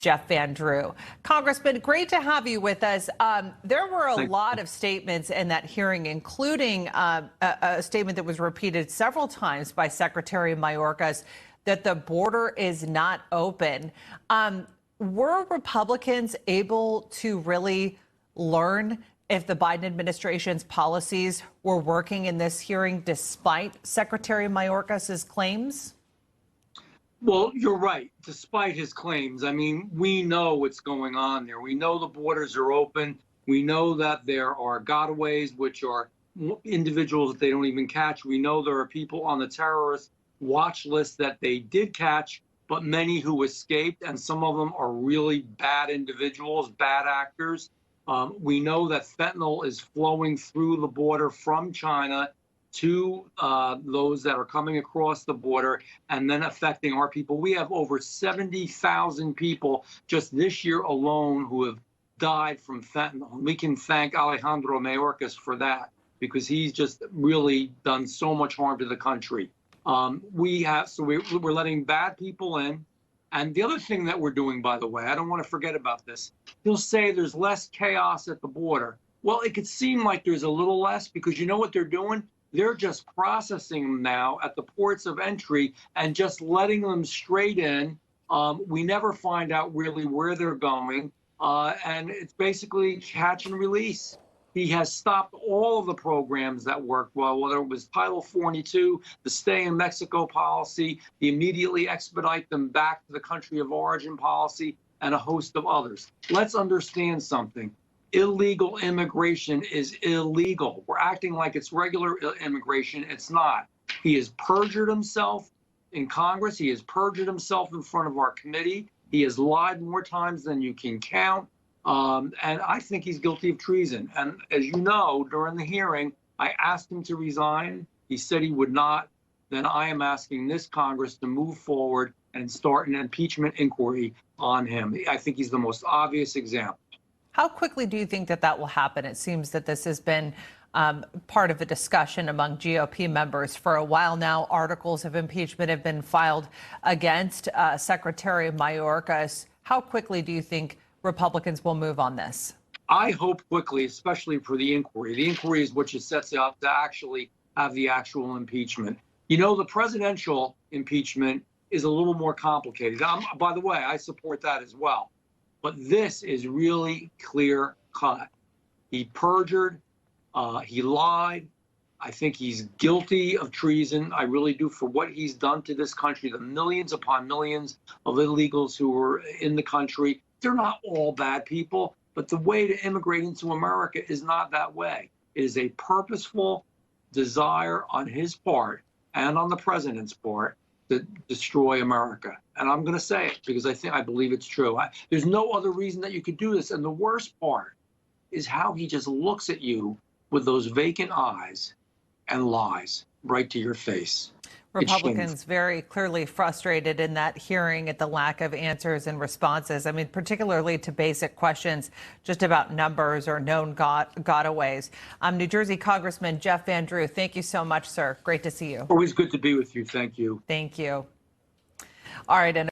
Jeff Van Drew. Congressman, great to have you with us. There were a lot of statements in that hearing, including a statement that was repeated several times by Secretary Mayorkas that the border is not open. Were Republicans able to really learn if the Biden administration's policies were working in this hearing despite Secretary Mayorkas's claims? Well, you're right. Despite his claims, I mean, we know what's going on there. We know the borders are open. We know that there are gotaways, which are individuals that they don't even catch. We know there are people on the terrorist watch list that they did catch, but many who escaped, and some of them are really bad individuals, bad actors. We know that fentanyl is flowing through the border from China to those that are coming across the border and then affecting our people. We have over 70,000 people just this year alone who have died from fentanyl. We can thank Alejandro Mayorkas for that because he's just really done so much harm to the country. We're letting bad people in. And the other thing that we're doing, by the way, I don't want to forget about this. He'll say there's less chaos at the border. Well, it could seem like there's a little less because you know what they're doing? They're just processing them now at the ports of entry and just letting them straight in. We never find out really where they're going. And it's basically catch and release. He has stopped all of the programs that worked well, whether it was Title 42, the stay in Mexico policy, the immediately expedite them back to the country of origin policy, and a host of others. Let's understand something. Illegal immigration is illegal. We're acting like it's regular immigration. It's not. He has perjured himself in Congress. He has perjured himself in front of our committee. He has lied more times than you can count. And I think he's guilty of treason. And as you know, during the hearing, I asked him to resign. He said he would not. Then I am asking this Congress to move forward and start an impeachment inquiry on him. I think he's the most obvious example. How quickly do you think that will happen? It seems that this has been part of a discussion among GOP members for a while now. Articles of impeachment have been filed against Secretary Mayorkas. How quickly do you think Republicans will move on this? I hope quickly, especially for the inquiry. The inquiry is what sets up to actually have the actual impeachment. You know, the presidential impeachment is a little more complicated. By the way, I support that as well. But this is really clear cut. He perjured, he lied. I think he's guilty of treason. I really do, for what he's done to this country, the millions upon millions of illegals who are in the country. They're not all bad people, but the way to immigrate into America is not that way. It is a purposeful desire on his part and on the president's part to destroy America. And I'm going to say it because I believe it's true. There's no other reason that you could do this. And the worst part is how he just looks at you with those vacant eyes and lies right to your face. Republicans very clearly frustrated in that hearing at the lack of answers and responses. I mean, particularly to basic questions just about numbers or known gotaways. New Jersey Congressman Jeff Van Drew, thank you so much, sir. Great to see you. Always good to be with you. Thank you. Thank you. All right. And